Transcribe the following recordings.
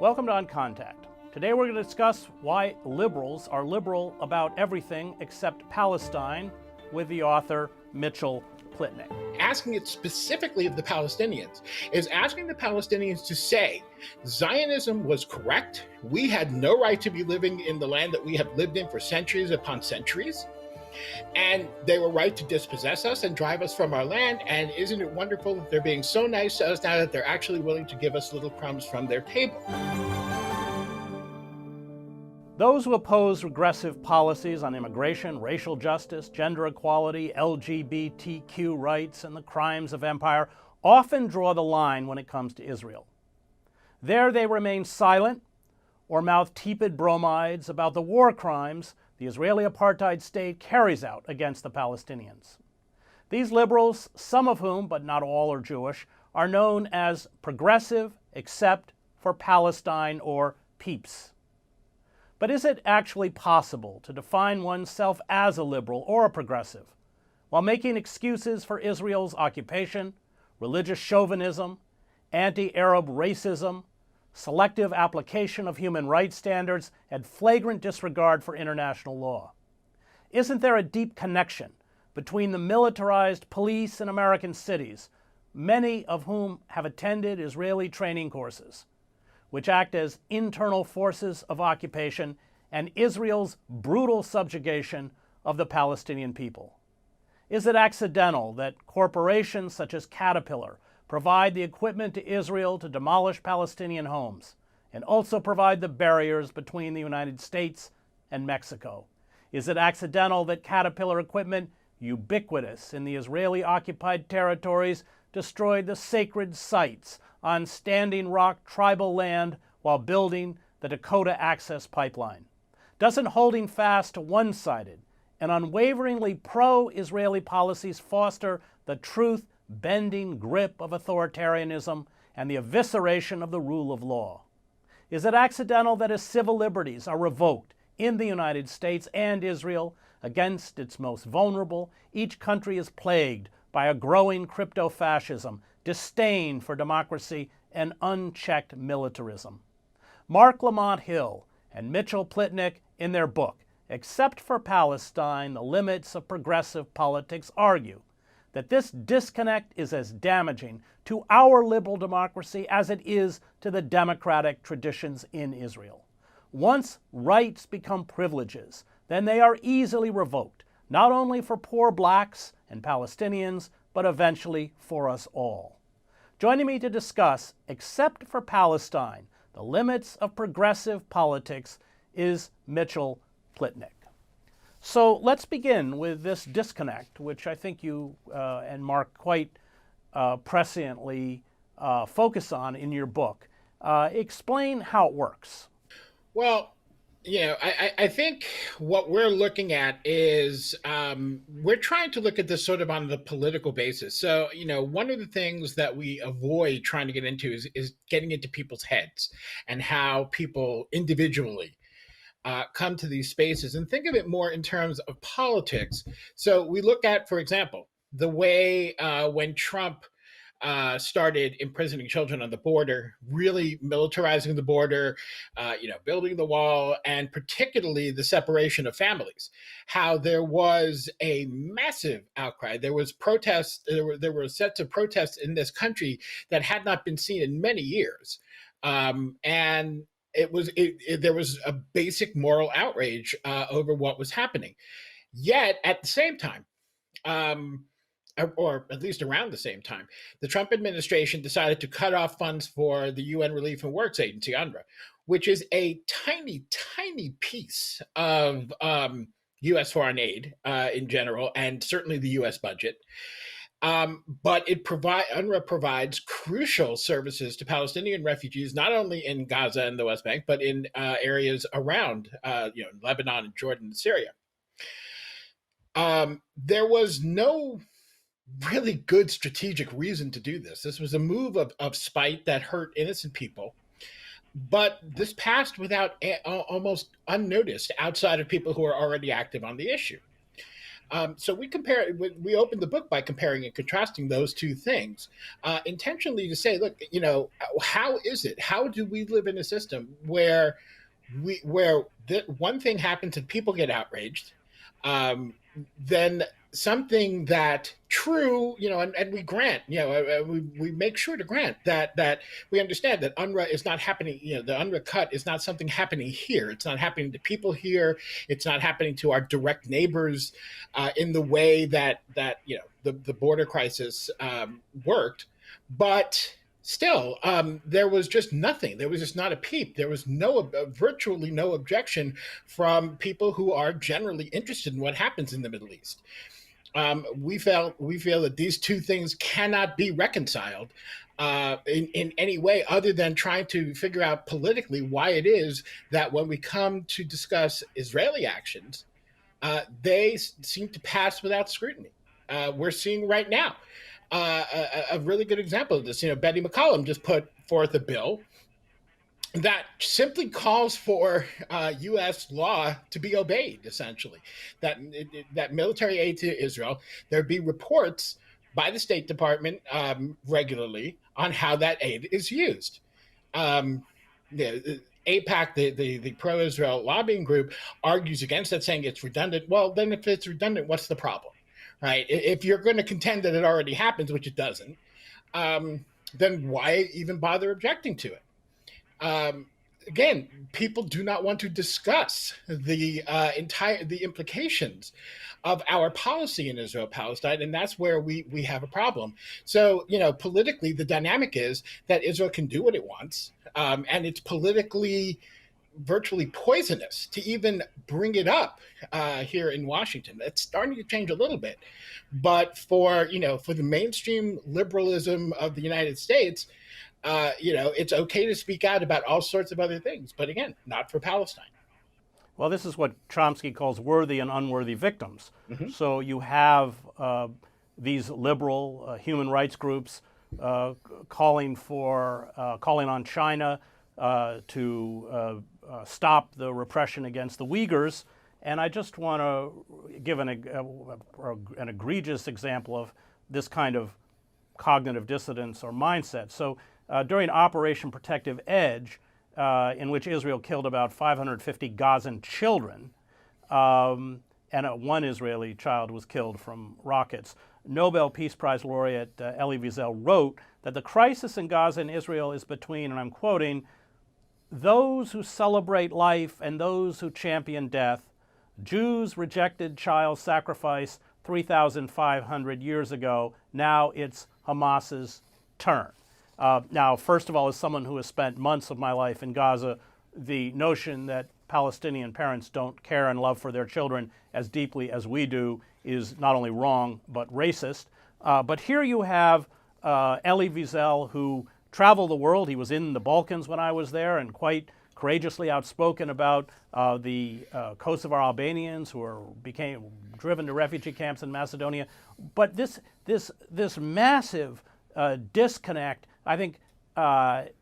Welcome to On Contact. Today we're going to discuss why liberals are liberal about everything except Palestine with the author Mitchell Plitnick. Asking it specifically of the Palestinians is asking the Palestinians to say Zionism was correct. We had no right to be living in the land that we have lived in for centuries upon centuries. And they were right to dispossess us and drive us from our land. And isn't it wonderful that they're being so nice to us now that they're actually willing to give us little crumbs from their table? Those who oppose regressive policies on immigration, racial justice, gender equality, LGBTQ rights, and the crimes of empire often draw the line when it comes to Israel. There they remain silent or mouth tepid bromides about the war crimes the Israeli apartheid state carries out against the Palestinians. These liberals, some of whom, but not all, are Jewish, are known as progressive except for Palestine, or PEEPs. But is it actually possible to define oneself as a liberal or a progressive while making excuses for Israel's occupation, religious chauvinism, anti-Arab racism, selective application of human rights standards, and flagrant disregard for international law? Isn't there a deep connection between the militarized police in American cities, many of whom have attended Israeli training courses, which act as internal forces of occupation, and Israel's brutal subjugation of the Palestinian people? Is it accidental that corporations such as Caterpillar provide the equipment to Israel to demolish Palestinian homes, and also provide the barriers between the United States and Mexico? Is it accidental that Caterpillar equipment, ubiquitous in the Israeli-occupied territories, destroyed the sacred sites on Standing Rock tribal land while building the Dakota Access Pipeline? Doesn't holding fast to one-sided and unwaveringly pro-Israeli policies foster the truth-bending grip of authoritarianism and the evisceration of the rule of law? Is it accidental that as civil liberties are revoked in the United States and Israel against its most vulnerable, each country is plagued by a growing crypto-fascism, disdain for democracy, and unchecked militarism? Marc Lamont Hill and Mitchell Plitnick, in their book, Except for Palestine, The Limits of Progressive Politics, argue that this disconnect is as damaging to our liberal democracy as it is to the democratic traditions in Israel. Once rights become privileges, then they are easily revoked, not only for poor blacks and Palestinians, but eventually for us all. Joining me to discuss Except for Palestine, The Limits of Progressive Politics, is Mitchell Plitnick. So let's begin with this disconnect, which I think you and Mark quite presciently focus on in your book. Explain how it works. Well, I think what we're looking at is we're trying to look at this sort of on the political basis. So, one of the things that we avoid trying to get into is getting into people's heads and how people individually come to these spaces, and think of it more in terms of politics. So we look at, for example, the way when Trump started imprisoning children on the border, really militarizing the border, building the wall, and particularly the separation of families, how there was a massive outcry. There was protests, there were sets of protests in this country that had not been seen in many years. And there was a basic moral outrage over what was happening. Yet at the same time, or at least around the same time, the Trump administration decided to cut off funds for the UN Relief and Works Agency, UNRWA, which is a tiny, tiny piece of U.S. foreign aid in general, and certainly the U.S. budget. But UNRWA provides crucial services to Palestinian refugees, not only in Gaza and the West Bank, but in areas around, Lebanon and Jordan and Syria. There was no really good strategic reason to do this. This was a move of spite that hurt innocent people. But this passed without almost unnoticed outside of people who are already active on the issue. So we opened the book by comparing and contrasting those two things, intentionally to say, look, how is it? How do we live in a system where one thing happens and people get outraged, um, then something that true, and we grant, we make sure to grant that we understand that UNRWA is not happening. The UNRWA cut is not something happening here. It's not happening to people here. It's not happening to our direct neighbors in the way that the border crisis worked, but still, there was just nothing. There was just not a peep. There was virtually no objection from people who are generally interested in what happens in the Middle East. We feel that these two things cannot be reconciled in any way other than trying to figure out politically why it is that when we come to discuss Israeli actions, they seem to pass without scrutiny. We're seeing right now a really good example of this. Betty McCollum just put forth a bill that simply calls for U.S. law to be obeyed, essentially, that military aid to Israel, there be reports by the State Department regularly on how that aid is used. AIPAC, the pro-Israel lobbying group, argues against that, saying it's redundant. Well, then if it's redundant, what's the problem, right? If you're going to contend that it already happens, which it doesn't, then why even bother objecting to it? Again, people do not want to discuss the implications of our policy in Israel Palestine, and that's where we have a problem. So, politically, the dynamic is that Israel can do what it wants, and it's politically virtually poisonous to even bring it up here in Washington. It's starting to change a little bit, but for the mainstream liberalism of the United States, it's okay to speak out about all sorts of other things, but again, not for Palestine. Well, this is what Chomsky calls worthy and unworthy victims. Mm-hmm. So you have these liberal human rights groups calling on China to stop the repression against the Uyghurs. And I just want to give an egregious example of this kind of cognitive dissonance or mindset. So during Operation Protective Edge, in which Israel killed about 550 Gazan children, and one Israeli child was killed from rockets, Nobel Peace Prize laureate Elie Wiesel wrote that the crisis in Gaza and Israel is between, and I'm quoting, those who celebrate life and those who champion death. Jews rejected child sacrifice 3,500 years ago. Now it's Hamas's turn. Now, first of all, as someone who has spent months of my life in Gaza, the notion that Palestinian parents don't care and love for their children as deeply as we do is not only wrong, but racist. But here you have Elie Wiesel, who traveled the world. He was in the Balkans when I was there and quite courageously outspoken about the Kosovar Albanians who became driven to refugee camps in Macedonia. But this massive disconnect, I think,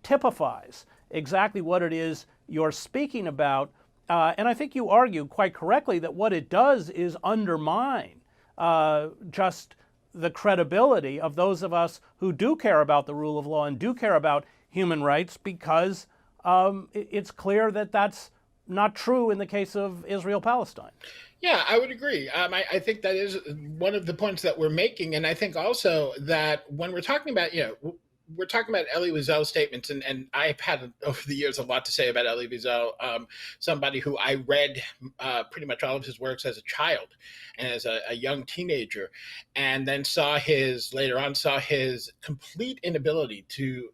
typifies exactly what it is you're speaking about. And I think you argue quite correctly that what it does is undermine just the credibility of those of us who do care about the rule of law and do care about human rights, because it's clear that that's not true in the case of Israel-Palestine. Yeah, I would agree. I think that is one of the points that we're making. And I think also that when we're talking about, we're talking about Elie Wiesel's statements, and I've had over the years a lot to say about Elie Wiesel, somebody who I read pretty much all of his works as a child and as a young teenager, and then later on saw his complete inability to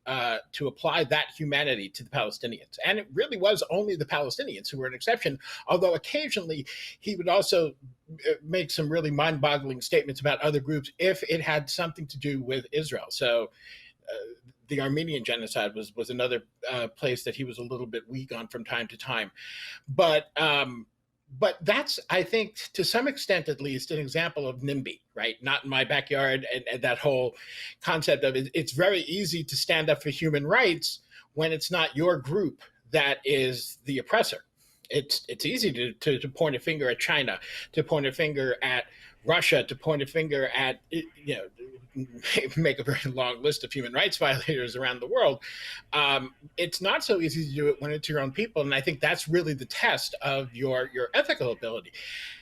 apply that humanity to the Palestinians. And it really was only the Palestinians who were an exception, although occasionally he would also make some really mind-boggling statements about other groups if it had something to do with Israel. So the Armenian genocide was another place that he was a little bit weak on from time to time. But that's, I think, to some extent at least, an example of NIMBY, right? Not in my backyard, and that whole concept of it. It's very easy to stand up for human rights when it's not your group that is the oppressor. It's easy to point a finger at China, to point a finger at Russia to point a finger at, make a very long list of human rights violators around the world. It's not so easy to do it when it's your own people, and I think that's really the test of your ethical ability.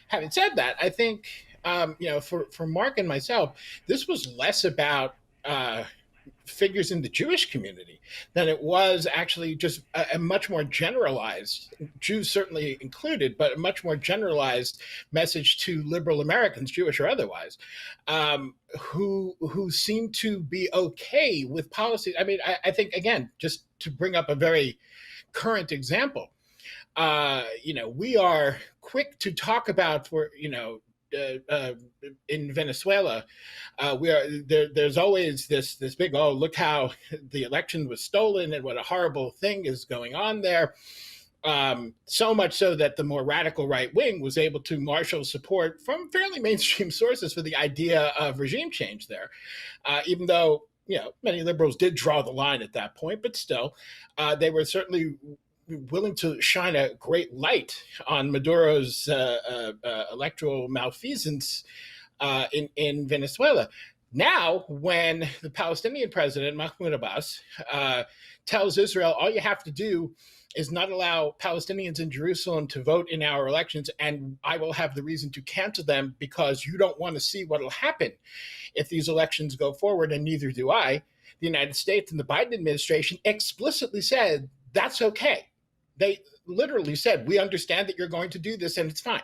Having said that, I think for Marc and myself, this was less about figures in the Jewish community than it was actually just a much more generalized, Jews certainly included, but a much more generalized message to liberal Americans, Jewish or otherwise, who seem to be okay with policies. I mean, I think, again, just to bring up a very current example, we are quick to talk about in Venezuela, there's always this big, oh, look how the election was stolen and what a horrible thing is going on there. So much so that the more radical right wing was able to marshal support from fairly mainstream sources for the idea of regime change there, even though many liberals did draw the line at that point, but still, they were certainly willing to shine a great light on Maduro's electoral malfeasance in Venezuela. Now, when the Palestinian president, Mahmoud Abbas, tells Israel, all you have to do is not allow Palestinians in Jerusalem to vote in our elections, and I will have the reason to cancel them because you don't want to see what will happen if these elections go forward, and neither do I. The United States and the Biden administration explicitly said, that's okay. They literally said, we understand that you're going to do this and it's fine.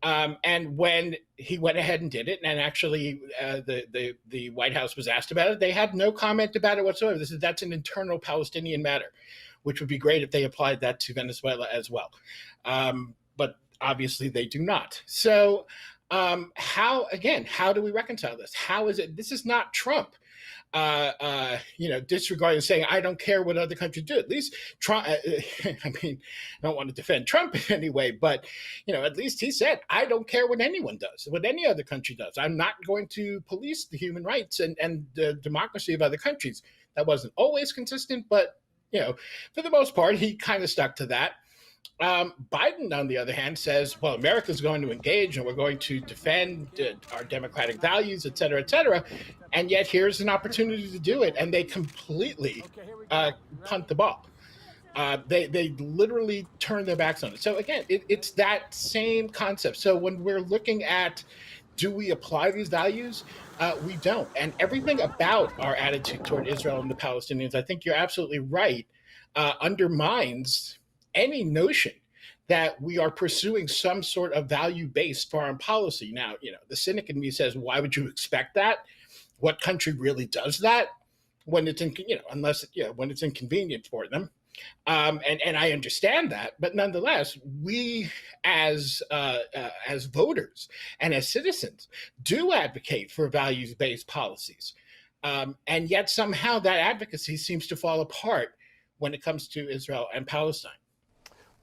And when he went ahead and did it, and actually the White House was asked about it, they had no comment about it whatsoever. They said that's an internal Palestinian matter, which would be great if they applied that to Venezuela as well. But obviously they do not. So how do we reconcile this? How is it? This is not Trump. Disregarding saying, I don't care what other countries do. At least Trump, I don't want to defend Trump in any way, but, at least he said, I don't care what anyone does, what any other country does. I'm not going to police the human rights and the democracy of other countries. That wasn't always consistent, but, for the most part, he kind of stuck to that. Biden, on the other hand, says, well, America's going to engage and we're going to defend our democratic values, et cetera, and yet here's an opportunity to do it, and they completely punt the ball. They literally turn their backs on it. So again, it's that same concept. So when we're looking at, do we apply these values? We don't. And everything about our attitude toward Israel and the Palestinians, I think you're absolutely right, undermines any notion that we are pursuing some sort of value-based foreign policy. Now, the cynic in me says, why would you expect that? What country really does that when it's when it's inconvenient for them? And I understand that, but nonetheless, we as voters and as citizens do advocate for values-based policies, and yet somehow that advocacy seems to fall apart when it comes to Israel and Palestine.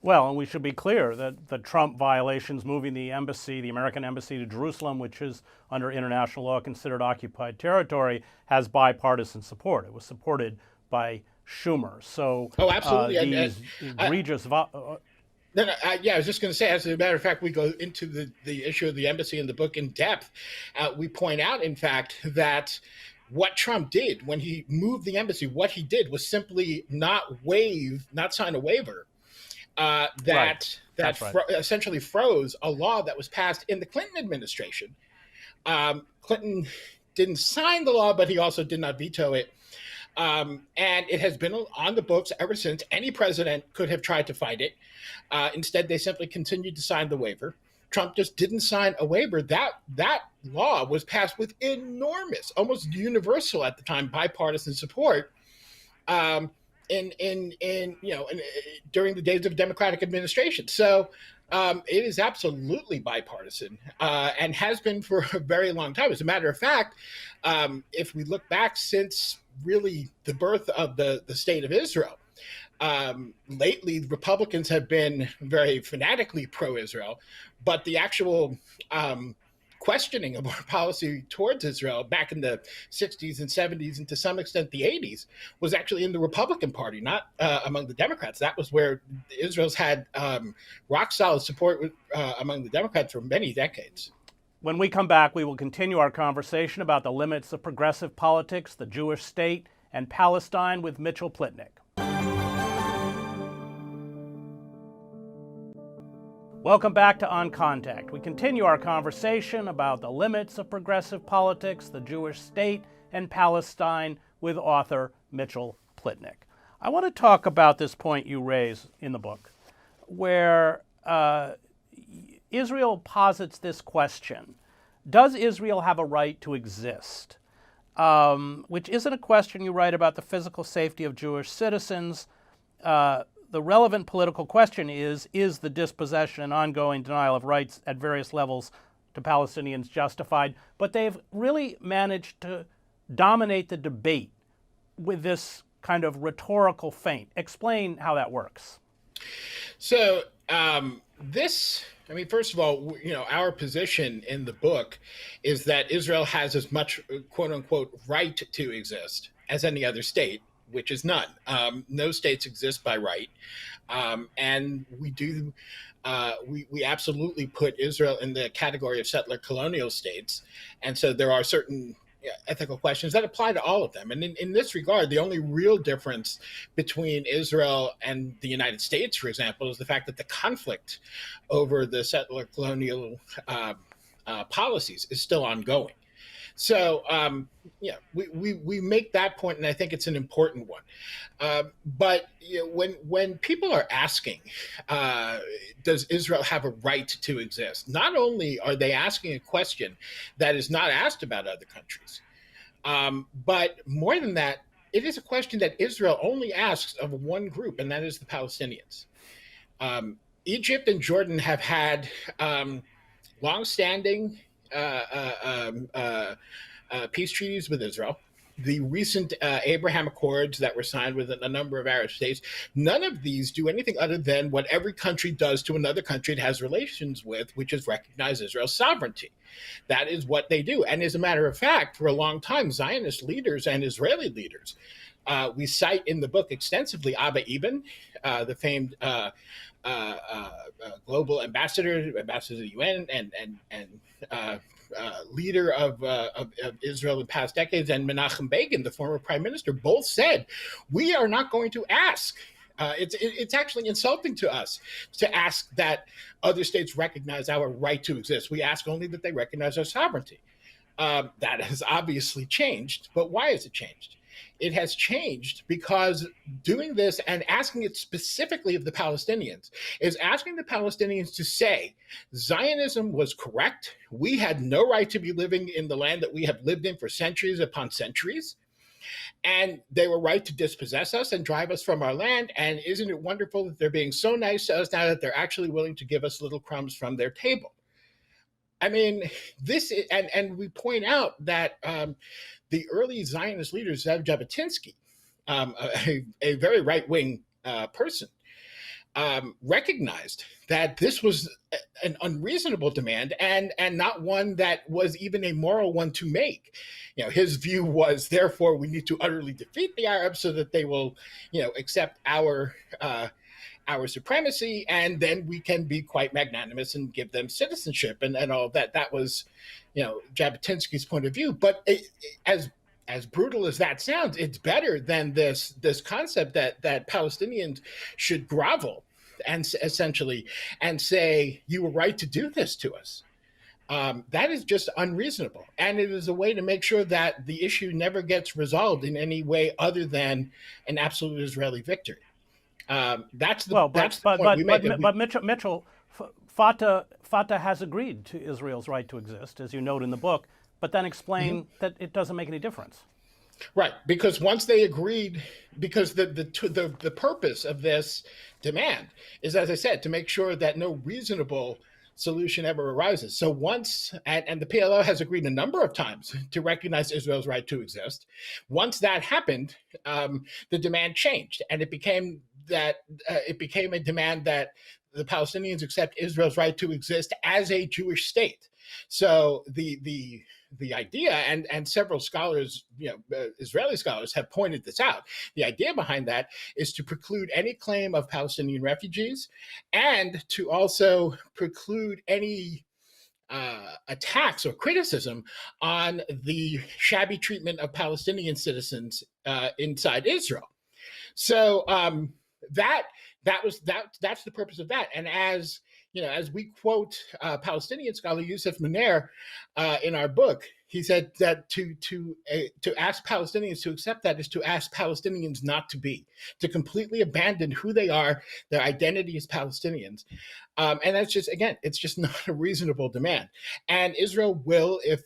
Well, and we should be clear that the Trump violations, moving the American embassy to Jerusalem, which is under international law considered occupied territory, has bipartisan support. It was supported by Schumer. So, absolutely. These egregious. I was just going to say, as a matter of fact, we go into the issue of the embassy in the book in depth. We point out, in fact, that what Trump did when he moved the embassy, what he did was simply not sign a waiver. Essentially froze a law that was passed in the Clinton administration. Clinton didn't sign the law, but he also did not veto it. And it has been on the books ever since. Any president could have tried to fight it. Instead, they simply continued to sign the waiver. Trump just didn't sign a waiver. That law was passed with enormous, almost universal at the time, bipartisan support. During the days of Democratic administration. So it is absolutely bipartisan and has been for a very long time. As a matter of fact, if we look back since really the birth of the state of Israel, lately Republicans have been very fanatically pro-Israel, but the actual questioning of our policy towards Israel back in the 60s and 70s and to some extent the 80s was actually in the Republican Party, not among the Democrats. That was where Israel's had rock solid support among the Democrats for many decades. When we come back, we will continue our conversation about the limits of progressive politics, the Jewish state, and Palestine with Mitchell Plitnick. Welcome back to On Contact. We continue our conversation about the limits of progressive politics, the Jewish state, and Palestine with author Mitchell Plitnick. I want to talk about this point you raise in the book, where Israel posits this question: does Israel have a right to exist? Which isn't a question you write about the physical safety of Jewish citizens. The relevant political question is the dispossession and ongoing denial of rights at various levels to Palestinians justified? But they've really managed to dominate the debate with this kind of rhetorical feint. Explain how that works. So first of all, our position in the book is that Israel has as much quote unquote right to exist as any other state, which is none. No states exist by right. And we absolutely put Israel in the category of settler colonial states. And so there are certain ethical questions that apply to all of them. And in this regard, the only real difference between Israel and the United States, for example, is the fact that the conflict over the settler colonial policies is still ongoing. So, we make that point, and I think it's an important one. But when people are asking, does Israel have a right to exist? Not only are they asking a question that is not asked about other countries, but more than that, it is a question that Israel only asks of one group, and that is the Palestinians. Egypt and Jordan have had longstanding peace treaties with Israel. The recent Abraham Accords that were signed with a number of Arab states, none of these do anything other than what every country does to another country it has relations with, which is recognize Israel's sovereignty. That is what they do. And as a matter of fact, for a long time, Zionist leaders and Israeli leaders, we cite in the book extensively Abba Eban, the famed global ambassador to the UN and leader of Israel in past decades, and Menachem Begin, the former prime minister, both said, we are not going to ask. It's actually insulting to us to ask that other states recognize our right to exist. We ask only that they recognize our sovereignty. That has obviously changed, but why has it changed? It has changed because doing this and asking it specifically of the Palestinians is asking the Palestinians to say Zionism was correct. We had no right to be living in the land that we have lived in for centuries upon centuries. And they were right to dispossess us and drive us from our land. And isn't it wonderful that they're being so nice to us now that they're actually willing to give us little crumbs from their table? I mean, this is, and we point out that the early Zionist leader, Zev Jabotinsky, a very right-wing person, recognized that this was an unreasonable demand and not one that was even a moral one to make. His view was, therefore, we need to utterly defeat the Arabs so that they will, accept our supremacy, and then we can be quite magnanimous and give them citizenship and all of that. That was, Jabotinsky's point of view. But as brutal as that sounds, it's better than this concept that Palestinians should grovel and essentially and say, you were right to do this to us. That is just unreasonable. And it is a way to make sure that the issue never gets resolved in any way other than an absolute Israeli victory. That's the point we make. But Mitchell, Fatah has agreed to Israel's right to exist, as you note in the book, but then explain that it doesn't make any difference. Right, because once they agreed, because the purpose of this demand is, as I said, to make sure that no reasonable solution ever arises. So once, and the PLO has agreed a number of times to recognize Israel's right to exist. Once that happened, the demand changed, and it became a demand that the Palestinians accept Israel's right to exist as a Jewish state. So the idea, and several scholars, Israeli scholars, have pointed this out. The idea behind that is to preclude any claim of Palestinian refugees, and to also preclude any attacks or criticism on the shabby treatment of Palestinian citizens inside Israel. So that's the purpose of that. And as you know, as we quote Palestinian scholar Youssef Munir in our book, he said that to ask Palestinians to accept that is to ask Palestinians not to be, to completely abandon who they are, their identity as Palestinians, and that's just, again, it's just not a reasonable demand. And Israel will, if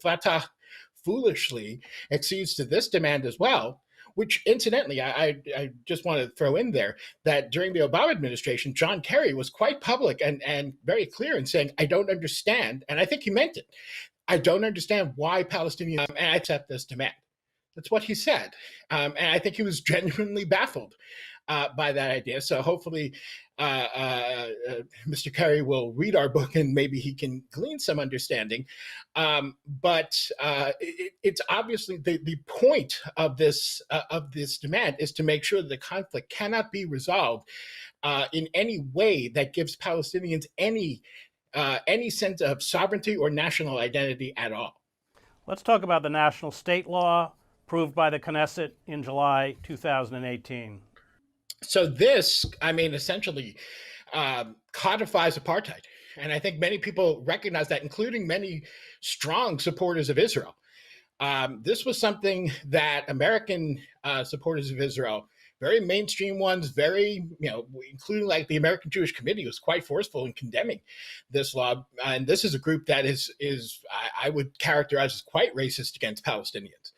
Fatah foolishly accedes to this demand as well. Which, incidentally, I just want to throw in there that during the Obama administration, John Kerry was quite public and very clear in saying, I don't understand, and I think he meant it, I don't understand why Palestinians and I accept this demand. That's what he said. And I think he was genuinely baffled by that idea. So hopefully Mr. Kerry will read our book and maybe he can glean some understanding. But it's obviously the point of this demand is to make sure that the conflict cannot be resolved in any way that gives Palestinians any sense of sovereignty or national identity at all. Let's talk about the national state law approved by the Knesset in July 2018. So this, essentially codifies apartheid. And I think many people recognize that, including many strong supporters of Israel. This was something that American supporters of Israel, very mainstream ones, very, including like the American Jewish Committee, was quite forceful in condemning this law. And this is a group that is I would characterize as quite racist against Palestinians.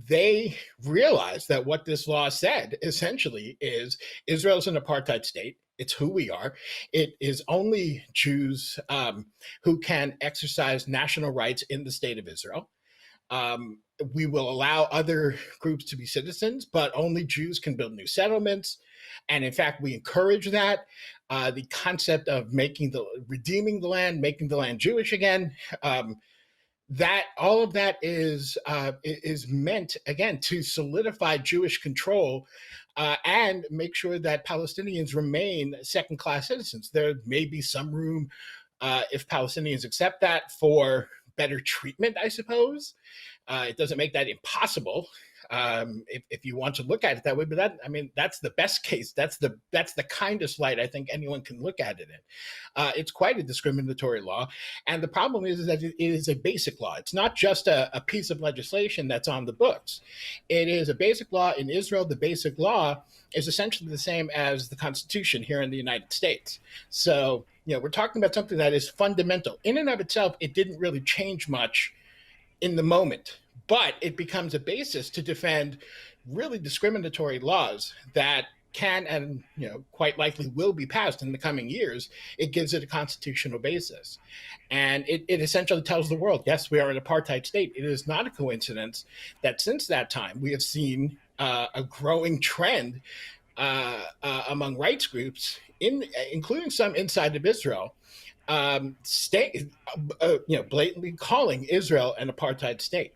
They realized that what this law said essentially is Israel is an apartheid state. It's who we are. It is only Jews who can exercise national rights in the state of Israel. We will allow other groups to be citizens, but only Jews can build new settlements. And in fact, we encourage that. The concept of redeeming the land, making the land Jewish again, that all of that is meant, again, to solidify Jewish control and make sure that Palestinians remain second-class citizens. There may be some room, if Palestinians accept that, for better treatment, I suppose. It doesn't make that impossible if you want to look at it that way. But that's the best case. That's the kindest light I think anyone can look at it in. It's quite a discriminatory law, and the problem is that it is a basic law. It's not just a piece of legislation that's on the books. It is a basic law in Israel. The basic law is essentially the same as the Constitution here in the United States. So we're talking about something that is fundamental. In and of itself, it didn't really change much in the moment, but it becomes a basis to defend really discriminatory laws that can and quite likely will be passed in the coming years. It gives it a constitutional basis. And it essentially tells the world, yes, we are an apartheid state. It is not a coincidence that since that time we have seen a growing trend among rights groups, including some inside of Israel, blatantly calling Israel an apartheid state.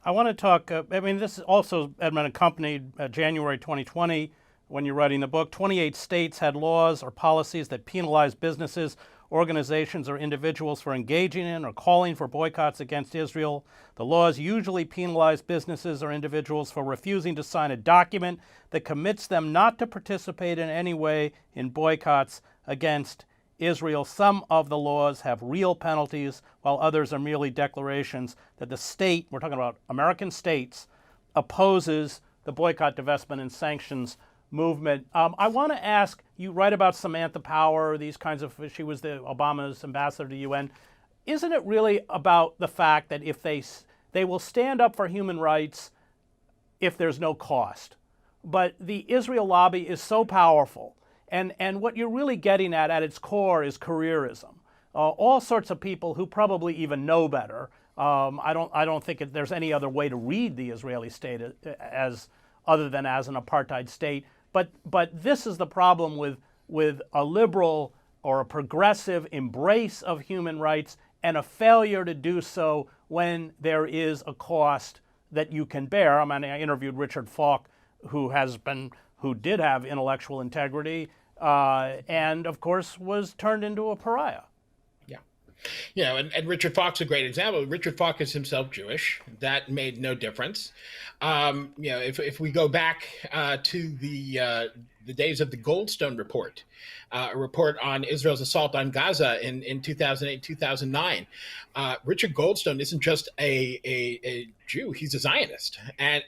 I want to talk, this is also, Edmund, accompanied January 2020, when you're writing the book. 28 states had laws or policies that penalize businesses, organizations, or individuals for engaging in or calling for boycotts against Israel. The laws usually penalize businesses or individuals for refusing to sign a document that commits them not to participate in any way in boycotts against Israel. Some of the laws have real penalties, while others are merely declarations that the state, we're talking about American states, opposes the boycott, divestment, and sanctions movement. I want to ask, you write about Samantha Power, these kinds of, she was Obama's ambassador to the UN. Isn't it really about the fact that if they will stand up for human rights if there's no cost? But the Israel lobby is so powerful. And what you're really getting at its core is careerism. All sorts of people who probably even know better. I don't think there's any other way to read the Israeli state other than as an apartheid state. But this is the problem with a liberal or a progressive embrace of human rights and a failure to do so when there is a cost that you can bear. I interviewed Richard Falk, who did have intellectual integrity and of course was turned into a pariah. Yeah. You know, and Richard Falk's a great example. Richard Falk is himself Jewish. That made no difference. You know, if we go back to the days of the Goldstone report, a report on Israel's assault on Gaza in 2008, 2009, Richard Goldstone isn't just a Jew; he's a Zionist, and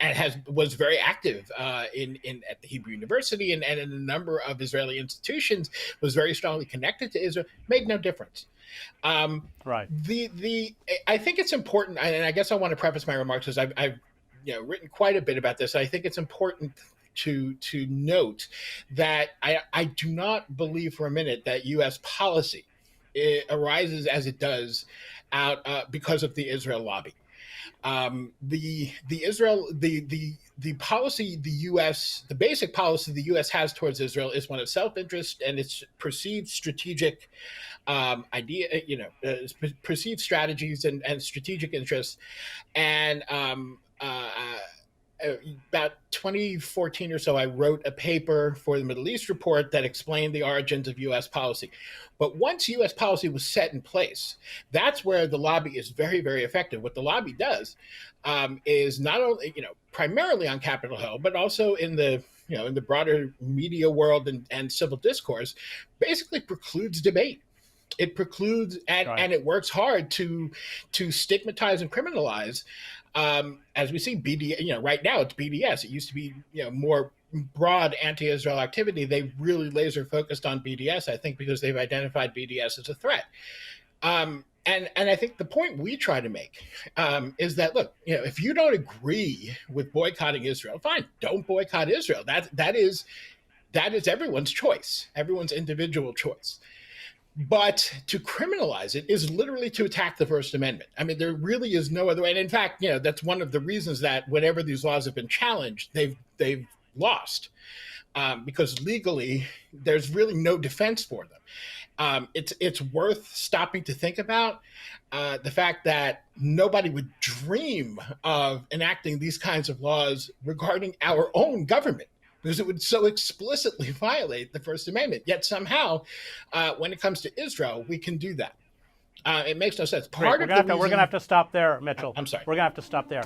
was very active in at the Hebrew University and in a number of Israeli institutions. Was very strongly connected to Israel. Made no difference. Right. I think it's important, and I guess I want to preface my remarks because I've written quite a bit about this. I think it's important to note that I do not believe for a minute that U.S. policy arises as it does out because of the Israel lobby. The policy the basic policy the U.S. has towards Israel is one of self-interest and its perceived strategic perceived strategies and strategic interests. And about 2014 or so, I wrote a paper for the Middle East Report that explained the origins of U.S. policy. But once U.S. policy was set in place, that's where the lobby is very, very effective. What the lobby does is not only, primarily on Capitol Hill, but also in the broader media world and civil discourse, basically precludes debate. It precludes and it works hard to stigmatize and criminalize. As we see, right now it's BDS. It used to be, more broad anti-Israel activity. They really laser focused on BDS, I think, because they've identified BDS as a threat. And I think the point we try to make is that, look, if you don't agree with boycotting Israel, fine, don't boycott Israel. That is everyone's choice, everyone's individual choice. But to criminalize it is literally to attack the First Amendment. I mean, there really is no other way. And in fact, that's one of the reasons that whenever these laws have been challenged, they've lost because legally there's really no defense for them. It's worth stopping to think about the fact that nobody would dream of enacting these kinds of laws regarding our own government, because it would so explicitly violate the First Amendment. Yet somehow, when it comes to Israel, we can do that. It makes no sense. We're going to have to stop there, Mitchell. I'm sorry. We're going to have to stop there.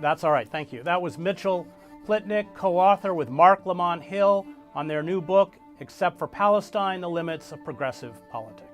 That's all right. Thank you. That was Mitchell Plitnick, co-author with Marc Lamont Hill on their new book, Except for Palestine, The Limits of Progressive Politics.